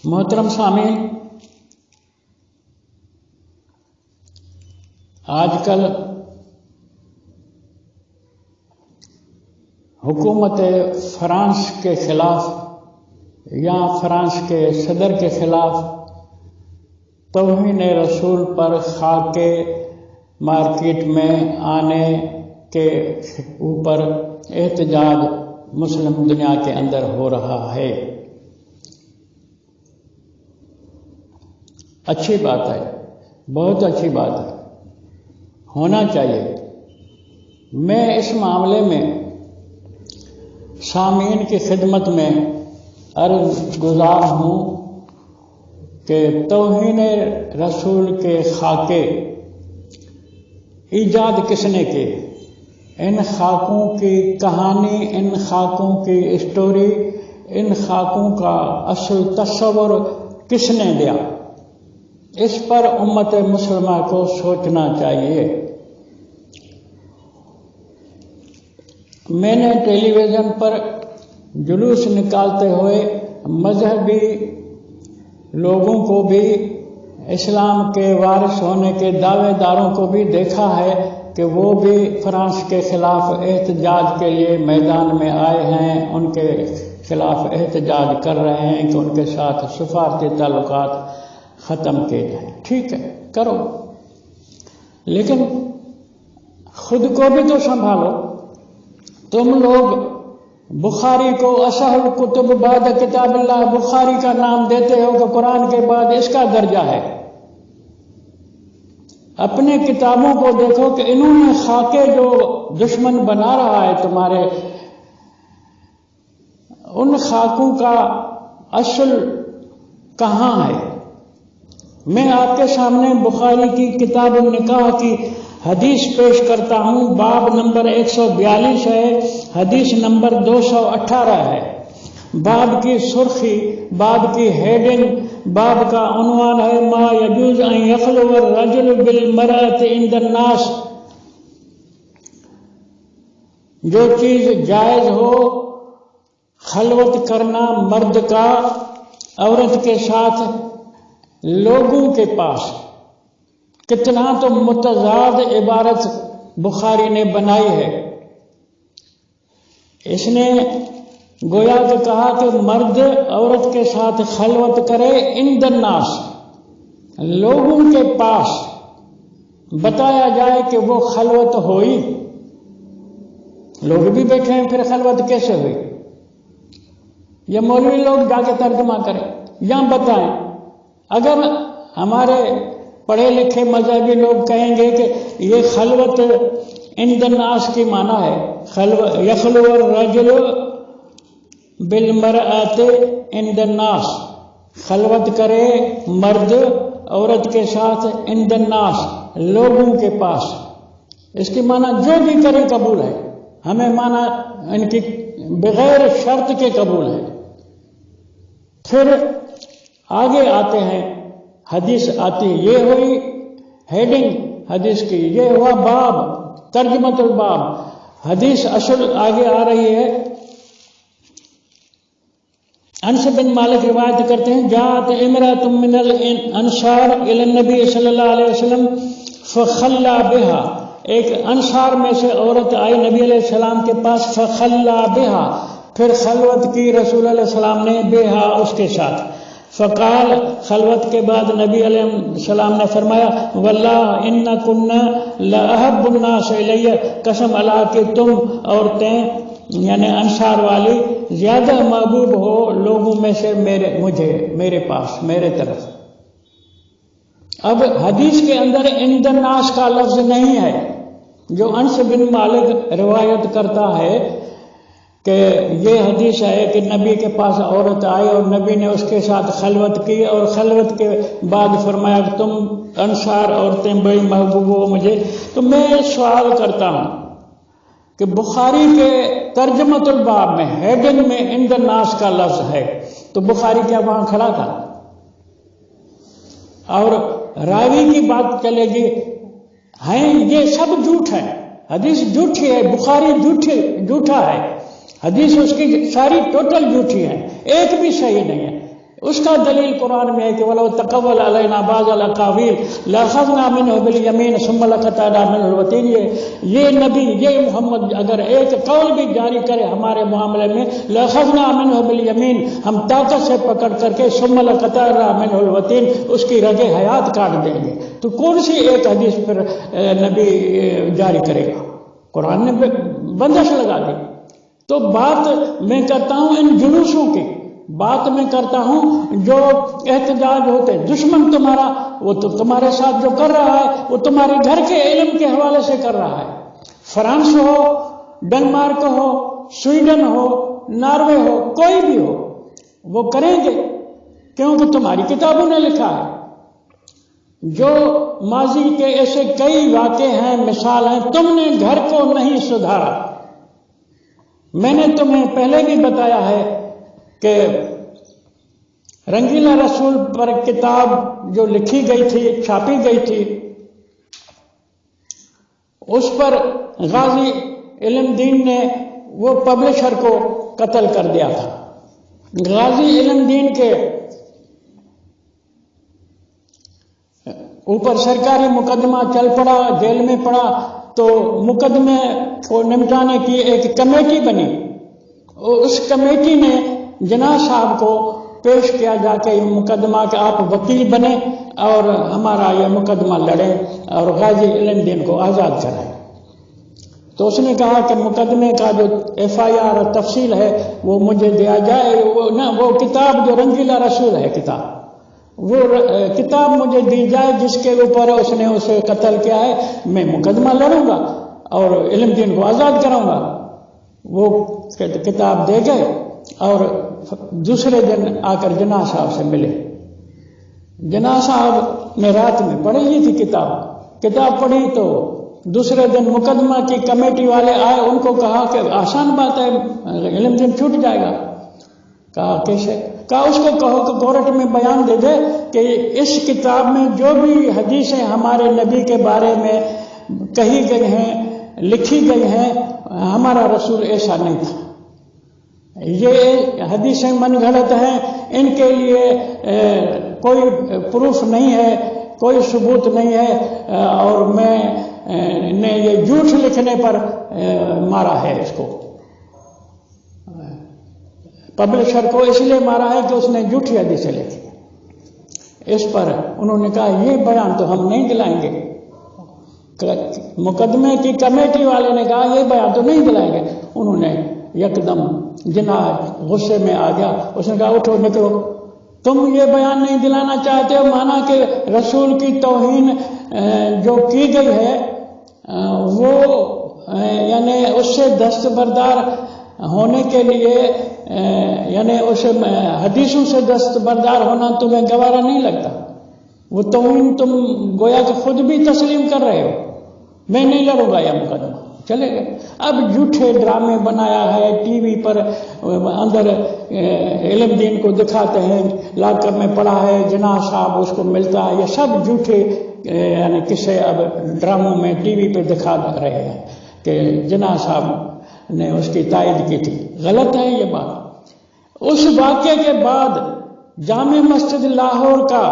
محترم سامعین، آج کل حکومت فرانس کے خلاف یا فرانس کے صدر کے خلاف توہین رسول پر خاکے مارکیٹ میں آنے کے اوپر احتجاج مسلم دنیا کے اندر ہو رہا ہے۔ اچھی بات ہے، بہت اچھی بات ہے، ہونا چاہیے۔ میں اس معاملے میں سامعین کی خدمت میں عرض گزار ہوں کہ توہین رسول کے خاکے ایجاد کس نے کی؟ ان خاکوں کی کہانی، ان خاکوں کی اسٹوری، ان خاکوں کا اصل تصور کس نے دیا؟ اس پر امت مسلمہ کو سوچنا چاہیے۔ میں نے ٹیلی ویژن پر جلوس نکالتے ہوئے مذہبی لوگوں کو بھی، اسلام کے وارث ہونے کے دعوے داروں کو بھی دیکھا ہے کہ وہ بھی فرانس کے خلاف احتجاج کے لیے میدان میں آئے ہیں، ان کے خلاف احتجاج کر رہے ہیں کہ ان کے ساتھ سفارتی تعلقات ختم کیے جائیں۔ ٹھیک ہے، کرو، لیکن خود کو بھی تو سنبھالو۔ تم لوگ بخاری کو اصح الکتب بعد کتاب اللہ، بخاری کا نام دیتے ہو کہ قرآن کے بعد اس کا درجہ ہے۔ اپنے کتابوں کو دیکھو کہ انہوں نے خاکے جو دشمن بنا رہا ہے تمہارے، ان خاکوں کا اصل کہاں ہے؟ میں آپ کے سامنے بخاری کی کتاب النکاح کی حدیث پیش کرتا ہوں۔ باب نمبر 142 ہے، حدیث نمبر 218 ہے۔ باب کی سرخی، باب کی ہیڈنگ، باب کا عنوان ہے ما یجوز ان یخلو الرجل بالمرأة عند الناس۔ جو چیز جائز ہو خلوت کرنا مرد کا عورت کے ساتھ لوگوں کے پاس، کتنا تو متضاد عبارت بخاری نے بنائی ہے۔ اس نے گویا کہ کہا کہ مرد عورت کے ساتھ خلوت کرے عند الناس، لوگوں کے پاس، بتایا جائے کہ وہ خلوت ہوئی۔ لوگ بھی بیٹھے ہیں، پھر خلوت کیسے ہوئی؟ یہ مولوی لوگ جا کے ترجمہ کریں یا بتائیں۔ اگر ہمارے پڑھے لکھے مذہبی لوگ کہیں گے کہ یہ خلوت عند الناس کی معنی ہے، یخلو الرجل بالمرأة عند الناس، خلوت کرے مرد عورت کے ساتھ عند الناس، لوگوں کے پاس، اس کی معنی جو بھی کرے قبول ہے، ہمیں معنی ان کی بغیر شرط کے قبول ہے۔ پھر آگے آتے ہیں، حدیث آتی، یہ ہوئی ہیڈنگ حدیث کی، یہ ہوا باب، ترجمۃ الباب۔ حدیث اصل آگے آ رہی ہے۔ انس بن مالک روایت کرتے ہیں، جاءت امرأۃ من الانصار الی النبی صلی اللہ علیہ وسلم فخلا بہا، ایک انصار میں سے عورت آئی نبی علیہ السلام کے پاس، فخلا بہا، پھر خلوت کی رسول علیہ السلام نے، بہا اس کے ساتھ۔ فقال، خلوت کے بعد نبی علیہ السلام نے فرمایا، واللہ انکن لاحب الناس الی، قسم اللہ کہ تم عورتیں یعنی انصار والی زیادہ محبوب ہو لوگوں میں سے میرے پاس، میرے طرف۔ اب حدیث کے اندر عند الناس کا لفظ نہیں ہے، جو انس بن مالک روایت کرتا ہے کہ یہ حدیث ہے کہ نبی کے پاس عورت آئی اور نبی نے اس کے ساتھ خلوت کی، اور خلوت کے بعد فرمایا کہ تم انصار عورتیں بڑی محبوب ہو مجھے۔ تو میں سوال کرتا ہوں کہ بخاری کے ترجمۃ الباب میں ہیڈنگ میں عند الناس کا لفظ ہے، تو بخاری کیا وہاں کھڑا تھا؟ اور راوی کی بات چلے گی، ہیں یہ سب جھوٹ ہے، حدیث جھوٹی ہے، بخاری جھوٹا ہے، حدیث اس کی ساری ٹوٹل جھوٹی ہے، ایک بھی صحیح نہیں ہے۔ اس کا دلیل قرآن میں ہے کہ وَلَوْ تَقَوَّلَ عَلَيْنَا بَعْضَ الْأَقَاوِيلِ لَأَخَذْنَا مِنْهُ بِالْيَمِينِ ثُمَّ لَقَطَعْنَا مِنْهُ الْوَتِينَ، یہ نبی، یہ محمد اگر ایک قول بھی جاری کرے ہمارے معاملے میں، لَأَخَذْنَا مِنْهُ بِالْيَمِينِ، ہم طاقت سے پکڑ کر کے ثُمَّ لَقَطَعْنَا مِنْهُ الْوَتِينَ، اس کی رگِ حیات کاٹ دیں گے۔ تو کون سی ایک حدیث پر نبی جاری کرے گا؟ قرآن نے بندش لگا دی۔ تو بات میں کرتا ہوں ان جلوسوں کی، بات میں کرتا ہوں جو احتجاج ہوتے، دشمن تمہارا وہ تو تمہارے ساتھ جو کر رہا ہے وہ تمہارے گھر کے علم کے حوالے سے کر رہا ہے۔ فرانس ہو، ڈنمارک ہو، سویڈن ہو، ناروے ہو، کوئی بھی ہو، وہ کریں گے کیونکہ تمہاری کتابوں نے لکھا ہے۔ جو ماضی کے ایسے کئی واقع ہیں، مثال ہیں، تم نے گھر کو نہیں سدھارا۔ میں نے تمہیں پہلے بھی بتایا ہے کہ رنگیلا رسول پر کتاب جو لکھی گئی تھی، چھاپی گئی تھی، اس پر غازی علم دین نے وہ پبلشر کو قتل کر دیا تھا۔ غازی علم دین کے اوپر سرکاری مقدمہ چل پڑا، جیل میں پڑا، تو مقدمے کو نمٹانے کی ایک کمیٹی بنی۔ اس کمیٹی نے جناح صاحب کو پیش کیا جا کے مقدمہ کہ آپ وکیل بنے اور ہمارا یہ مقدمہ لڑیں اور غازی علم دین کو آزاد کریں۔ تو اس نے کہا کہ مقدمے کا جو FIR اور تفصیل ہے وہ مجھے دیا جائے، وہ کتاب جو رنگیلا رسول ہے کتاب، وہ کتاب مجھے دی جائے جس کے اوپر اس نے اسے قتل کیا ہے، میں مقدمہ لڑوں گا اور علم دین کو آزاد کراؤں گا۔ وہ کتاب دے گئے اور دوسرے دن آ کر جناح صاحب سے ملے۔ جناح صاحب نے رات میں پڑھی لی تھی کتاب پڑھی، تو دوسرے دن مقدمہ کی کمیٹی والے آئے، ان کو کہا کہ آسان بات ہے، علم دین چھوٹ جائے گا۔ کہا کیسے؟ کہا اس کو کہو کہ کورٹ میں بیان دے دے کہ اس کتاب میں جو بھی حدیثیں ہمارے نبی کے بارے میں کہی گئی ہیں، لکھی گئی ہیں، ہمارا رسول ایسا نہیں تھا، یہ حدیثیں من گھڑت ہیں، ان کے لیے کوئی پروف نہیں ہے، کوئی ثبوت نہیں ہے، اور میں نے یہ جھوٹ لکھنے پر مارا ہے اس کو، پبلشر کو اس لیے مارا ہے کہ اس نے جھوٹی حدیثیں لکھی۔ اس پر انہوں نے کہا یہ بیان تو ہم نہیں دلائیں گے۔ مقدمے کی کمیٹی والے نے کہا یہ بیان تو نہیں دلائیں گے۔ انہوں نے یکدم جناح غصے میں آ گیا، اس نے کہا اٹھو نکلو، تم یہ بیان نہیں دلانا چاہتے ہو، مانا کہ رسول کی توہین جو کی گئی ہے وہ یعنی اس سے دستبردار ہونے کے لیے، یعنی اس حدیثوں سے دستبردار ہونا تمہیں گوارا نہیں لگتا، وہ توہین تم گویا کہ خود بھی تسلیم کر رہے ہو، میں نہیں لڑوں گا یہ مقدمہ، چلے گئے۔ اب جھوٹے ڈرامے بنایا ہے، ٹی وی پر اندر علم دین کو دکھاتے ہیں، لاک کر میں پڑا ہے، جناح صاحب اس کو ملتا ہے، یہ سب جھوٹے یعنی قصے اب ڈراموں میں ٹی وی پہ دکھا رہے ہیں کہ جناح صاحب نے اس کی تائید کی تھی۔ غلط ہے یہ بات۔ اس واقعے کے بعد جامع مسجد لاہور کا،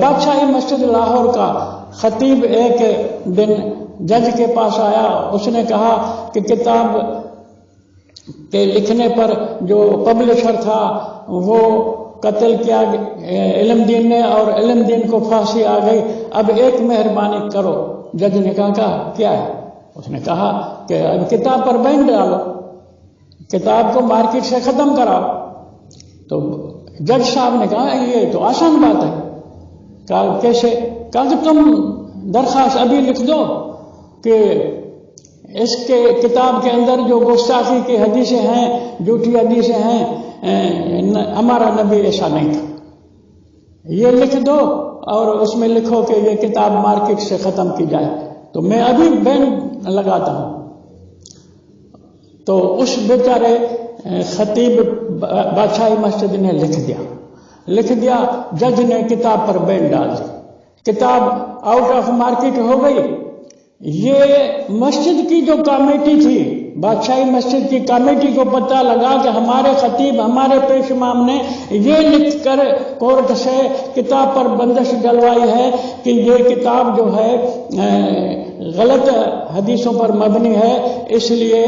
بادشاہی مسجد لاہور کا خطیب ایک دن جج کے پاس آیا، اس نے کہا کہ کتاب کے لکھنے پر جو پبلشر تھا وہ قتل کیا علم دین نے، اور علم دین کو پھانسی آ گئی، اب ایک مہربانی کرو۔ جج نے کہا کیا ہے؟ اس نے کہا کہ اب کتاب پر بین ڈالو، کتاب کو مارکیٹ سے ختم کراؤ۔ تو جج صاحب نے کہا یہ تو آسان بات ہے۔ کہا کیسے؟ کہا کہ تم درخواست ابھی لکھ دو کہ اس کے کتاب کے اندر جو گستاخی کی حدیثیں ہیں، جھوٹی حدیثیں ہیں، ہمارا نبی ایسا نہیں تھا، یہ لکھ دو اور اس میں لکھو کہ یہ کتاب مارکیٹ سے ختم کی جائے، تو میں ابھی بین لگاتا ہوں۔ تو اس بیچارے خطیب بادشاہی مسجد نے لکھ دیا، جج نے کتاب پر بین ڈال دی، کتاب آؤٹ آف مارکیٹ ہو گئی۔ یہ مسجد کی جو کمیٹی تھی بادشاہی مسجد کی کمیٹی کو پتہ لگا کہ ہمارے خطیب ہمارے پیش امام نے یہ لکھ کر کورٹ سے کتاب پر بندش ڈلوائی ہے کہ یہ کتاب جو ہے غلط حدیثوں پر مبنی ہے، اس لیے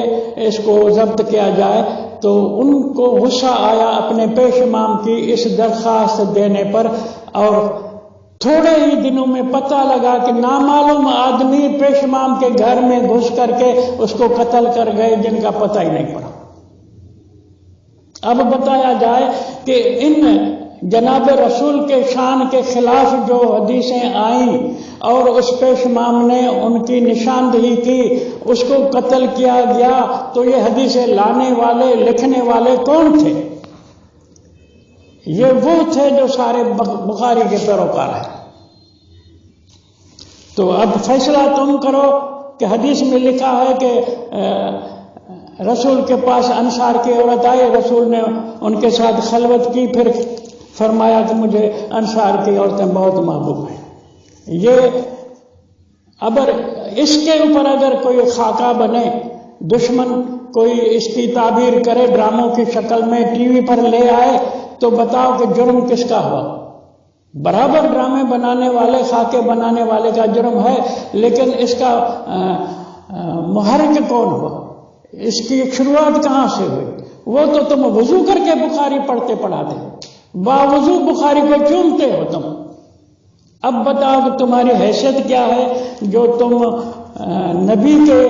اس کو ضبط کیا جائے، تو ان کو غصہ آیا اپنے پیش امام کی اس درخواست دینے پر، اور تھوڑے ہی دنوں میں پتہ لگا کہ نامعلوم آدمی پیش امام کے گھر میں گھس کر کے اس کو قتل کر گئے، جن کا پتہ ہی نہیں پڑا۔ اب بتایا جائے کہ ان جناب رسول کے شان کے خلاف جو حدیثیں آئیں اور اس پیش امام نے ان کی نشاندہی کی، اس کو قتل کیا گیا، تو یہ حدیثیں لانے والے لکھنے والے کون تھے؟ یہ وہ تھے جو سارے بخاری کے پیروکار ہیں۔ تو اب فیصلہ تم کرو کہ حدیث میں لکھا ہے کہ رسول کے پاس انصار کی عورت آئی، رسول نے ان کے ساتھ خلوت کی، پھر فرمایا کہ مجھے انصار کی عورتیں بہت محبوب ہیں۔ یہ اگر اس کے اوپر اگر کوئی خاکہ بنے، دشمن کوئی اس کی تعبیر کرے ڈراموں کی شکل میں، ٹی وی پر لے آئے، تو بتاؤ کہ جرم کس کا ہوا؟ برابر ڈرامے بنانے والے، خاکے بنانے والے کا جرم ہے، لیکن اس کا محرک کون ہوا؟ اس کی شروعات کہاں سے ہوئی؟ وہ تو تم وضو کر کے بخاری پڑھتے پڑھاتے، باوضو بخاری کو چومتے ہو تم۔ اب بتاؤ کہ تمہاری حیثیت کیا ہے جو تم نبی کے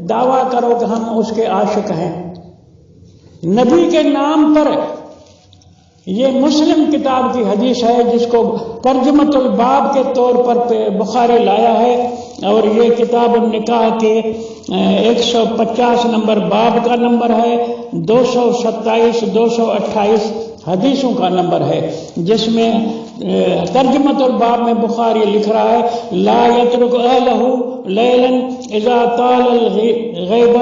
دعویٰ کرو کہ ہم اس کے عاشق ہیں؟ نبی کے نام پر یہ مسلم کتاب کی حدیث ہے جس کو ترجمۃ الباب کے طور پر بخاری لایا ہے، اور یہ کتاب النکاح کے 150 نمبر باب کا نمبر ہے، 227 228 حدیثوں کا نمبر ہے، جس میں ترجمۃ الباب میں بخاری لکھ رہا ہے لا یترک اہلہ لیلا اذا طال الغیب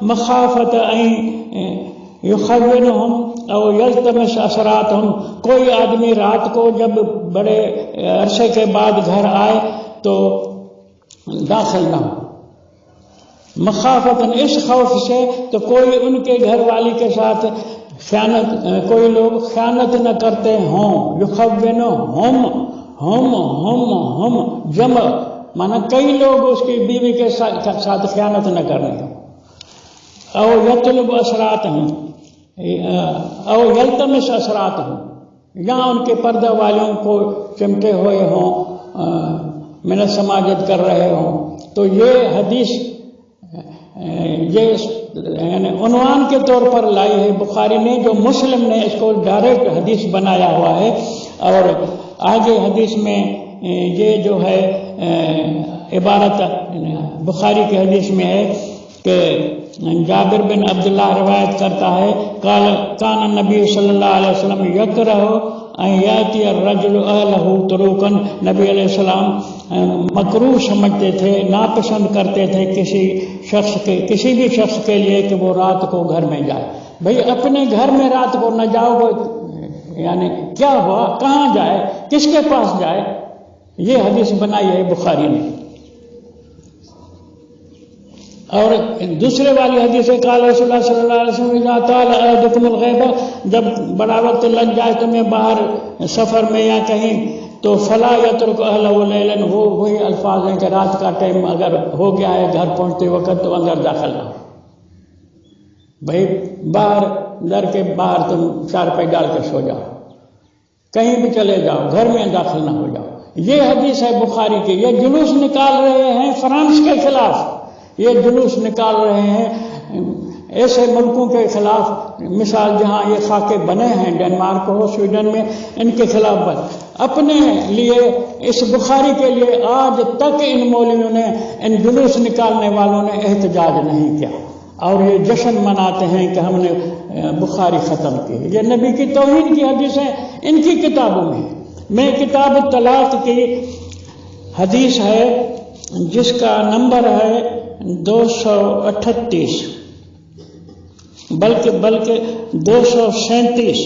مخافت ان یخونہم او یلتمس اثراتہم، کوئی آدمی رات کو جب بڑے عرصے کے بعد گھر آئے تو داخل نہ ہو، مخافتاً اس خوف سے تو کوئی ان کے گھر والی کے ساتھ خیانت، کوئی لوگ خیانت نہ کرتے ہوں، یخونہم ہم جمع مانا کئی لوگ اس کی بیوی کے ساتھ خیانت نہ کرنے ہوں، او یطلب اثراتہم او یلتمس اثراتہم، یا ان کے پردہ والوں کو چمٹے ہوئے ہوں، من السماجت کر رہے ہوں۔ تو یہ حدیث یہ یعنی عنوان کے طور پر لائی ہے بخاری نے، جو مسلم نے اس کو ڈائریکٹ حدیث بنایا ہوا ہے، اور آگے حدیث میں یہ جو ہے عبارت بخاری کی حدیث میں ہے کہ جابر بن عبداللہ روایت کرتا ہے کان النبی صلی اللہ علیہ وسلم یکرہ ان یاتی الرجل اہلہ طروقاً، نبی علیہ السلام مکروہ سمجھتے تھے، ناپسند کرتے تھے کسی بھی شخص کے لیے کہ وہ رات کو گھر میں جائے۔ بھئی اپنے گھر میں رات کو نہ جاؤ، یعنی کیا ہوا، کہاں جائے، کس کے پاس جائے؟ یہ حدیث بنائی ہے بخاری نے۔ اور دوسرے والی حدیث ہے قال رسول اللہ صلی اللہ علیہ وسلم اذا طال احدکم الغیب، جب بڑا وقت لگ جائے تمہیں باہر سفر میں یا کہیں، تو فلا یترک اہلہ لیلا، وہی الفاظ ہیں کہ رات کا ٹائم اگر ہو گیا ہے گھر پہنچتے وقت تو اندر داخل نہ ہو۔ بھائی باہر در کے باہر تم چارپائی ڈال کے سو جاؤ، کہیں بھی چلے جاؤ، گھر میں داخل نہ ہو جاؤ۔ یہ حدیث ہے بخاری کی۔ یہ جلوس نکال رہے ہیں فرانس کے خلاف، یہ جلوس نکال رہے ہیں ایسے ملکوں کے خلاف، مثال جہاں یہ خاکے بنے ہیں، ڈنمارک ہو، سویڈن میں، ان کے خلاف بن اپنے لیے اس بخاری کے لیے آج تک ان مولویوں نے، ان جلوس نکالنے والوں نے احتجاج نہیں کیا، اور یہ جشن مناتے ہیں کہ ہم نے بخاری ختم کی۔ یہ نبی کی توہین کی حدیثیں ان کی کتابوں میں کتاب الطلاق کی حدیث ہے جس کا نمبر ہے 238 بلکہ 237،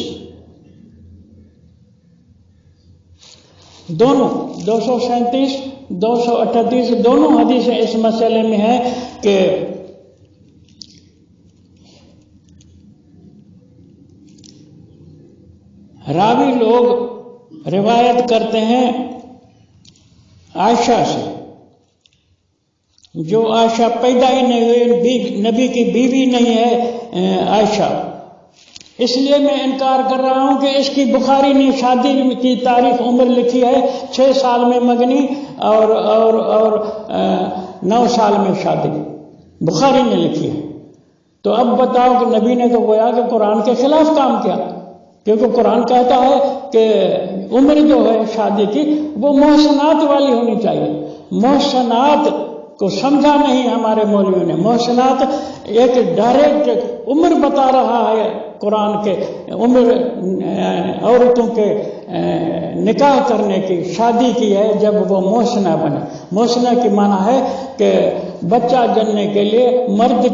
دونوں 237 238 دونوں حدیثیں اس مسئلے میں ہے کہ راوی لوگ روایت کرتے ہیں عائشہ سے، جو عائشہ پیدا ہی نہیں ہوئی، نبی کی بیوی نہیں ہے عائشہ. اس لیے میں انکار کر رہا ہوں کہ اس کی بخاری نے شادی کی تاریخ عمر لکھی ہے 6 سال میں مگنی اور 9 سال میں شادی، بخاری نے لکھی ہے. تو اب بتاؤ کہ نبی نے تو گویا کہ قرآن کے خلاف کام کیا، کیونکہ قرآن کہتا ہے کہ عمر جو ہے شادی کی وہ محسنات والی ہونی چاہیے. محسنات کو سمجھا نہیں ہمارے مولویوں نے. محسنات ایک ڈائریکٹ عمر بتا رہا ہے قرآن کے، عمر عورتوں کے نکاح کرنے کی، شادی کی ہے جب وہ محسنہ بنے. محسنہ کی معنی ہے کہ بچہ جننے کے لیے مرد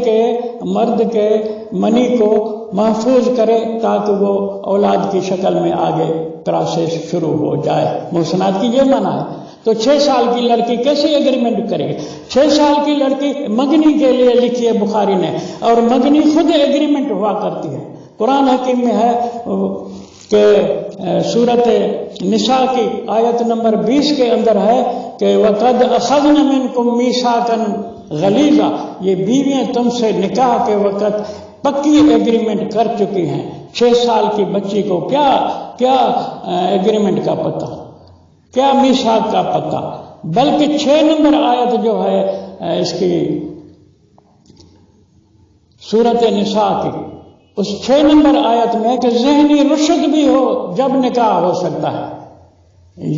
کے منی کو محفوظ کرے تاکہ وہ اولاد کی شکل میں آگے پروسیس شروع ہو جائے. محسنات کی یہ معنی ہے. تو 6 سال کی لڑکی کیسے ایگریمنٹ کرے گی؟ 6 سال کی لڑکی مگنی کے لیے لکھی ہے بخاری نے، اور مگنی خود ایگریمنٹ ہوا کرتی ہے. قرآن حکیم میں ہے کہ سورت نساء کی آیت نمبر 20 کے اندر ہے کہ وَقَدْ أَخَذْنَ مِنْكُمْ مِيثَاقًا غَلِيظًا، یہ بیویاں تم سے نکاح کے وقت پکی ایگریمنٹ کر چکی ہیں. 6 سال کی بچی کو کیا ایگریمنٹ کا پتہ، کیا میثاق کا پتہ. بلکہ 6 نمبر آیت جو ہے اس کی سورت نساء کی، اس 6 نمبر آیت میں کہ ذہنی رشد بھی ہو جب نکاح ہو سکتا ہے.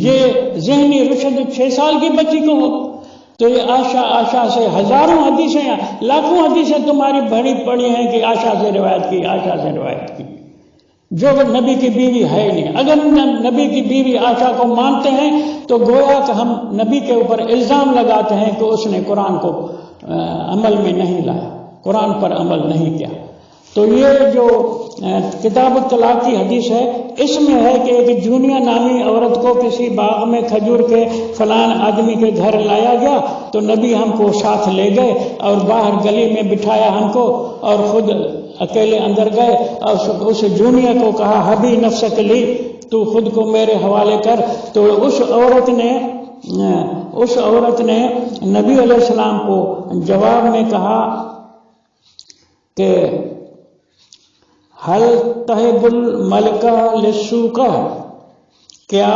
یہ ذہنی رشد 6 سال کی بچی کو ہو. تو یہ عائشہ سے ہزاروں حدیثیں، لاکھوں حدیثیں تمہاری بڑی پڑی ہیں کہ عائشہ سے روایت کی، جو نبی کی بیوی ہے ہی نہیں. اگر نبی کی بیوی عائشہ کو مانتے ہیں تو گویا کہ ہم نبی کے اوپر الزام لگاتے ہیں کہ اس نے قرآن کو عمل میں نہیں لایا، قرآن پر عمل نہیں کیا. تو یہ جو کتاب الطلاق کی حدیث ہے، اس میں ہے کہ ایک جونیا نامی عورت کو کسی باغ میں کھجور کے فلان آدمی کے گھر لایا گیا، تو نبی ہم کو ساتھ لے گئے اور باہر گلی میں بٹھایا ہم کو، اور خود اکیلے اندر گئے اور اس جونیا کو کہا حبی نفسک لی، تو خود کو میرے حوالے کر. تو اس عورت نے نبی علیہ السلام کو جواب میں کہا کہ حل تہب الملکہ للسوقہ، کیا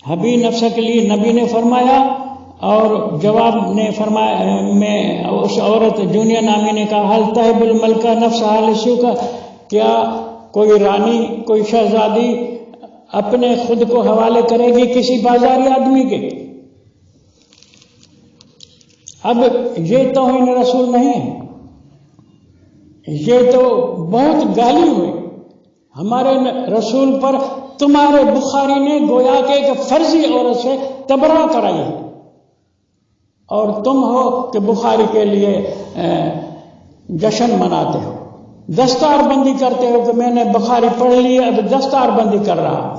حبی نفسک لی نبی نے فرمایا، اور جواب نے فرمایا میں اس عورت جونیا نامی نے کہا حل تہب الملکہ نفسہا للسوقہ، کیا کوئی رانی، کوئی شہزادی اپنے خود کو حوالے کرے گی کسی بازاری آدمی کے؟ اب یہ توہین رسول نہیں ہے، یہ تو بہت گالی ہوئی ہمارے رسول پر. تمہارے بخاری نے گویا کہ ایک فرضی عورت سے تبرہ کرائی ہے، اور تم ہو کہ بخاری کے لیے جشن مناتے ہو، دستار بندی کرتے ہو کہ میں نے بخاری پڑھ لی اب دستار بندی کر رہا ہوں.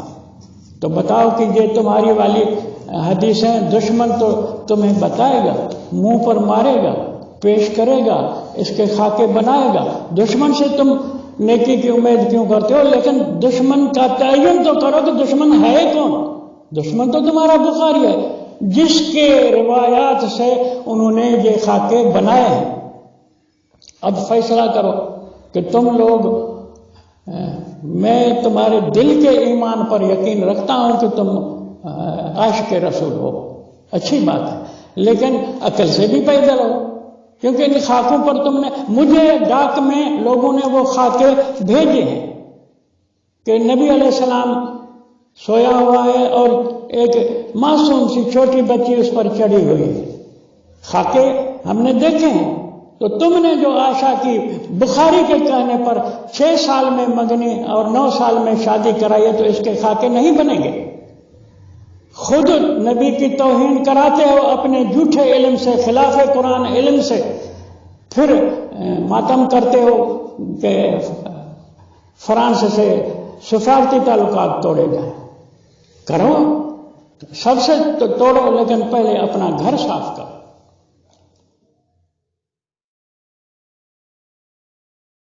تو بتاؤ کہ یہ تمہاری والی حدیثیں دشمن تو تمہیں بتائے گا، منہ پر مارے گا، پیش کرے گا، اس کے خاکے بنائے گا. دشمن سے تم نیکی کی امید کیوں کرتے ہو؟ لیکن دشمن کا تعین تو کرو کہ دشمن ہے کون. دشمن تو تمہارا بخاری ہے، جس کے روایات سے انہوں نے یہ خاکے بنائے ہیں. اب فیصلہ کرو کہ تم لوگ، میں تمہارے دل کے ایمان پر یقین رکھتا ہوں کہ تم عاشق رسول ہو، اچھی بات ہے، لیکن عقل سے بھی پیدل ہو، کیونکہ ان خاکوں پر تم نے، مجھے ڈاک میں لوگوں نے وہ خاکے بھیجے ہیں کہ نبی علیہ السلام سویا ہوا ہے اور ایک معصوم سی چھوٹی بچی اس پر چڑھی ہوئی ہے. خاکے ہم نے دیکھے ہیں. تو تم نے جو عائشہ کی بخاری کے کہنے پر 6 سال میں مگنی اور 9 سال میں شادی کرائی ہے، تو اس کے خاکے نہیں بنیں گے. خود نبی کی توہین کراتے ہو اپنے جھوٹے علم سے، خلاف قرآن علم سے، پھر ماتم کرتے ہو کہ فرانس سے سفارتی تعلقات توڑے جائیں. کرو، سب سے توڑو، لیکن پہلے اپنا گھر صاف کرو.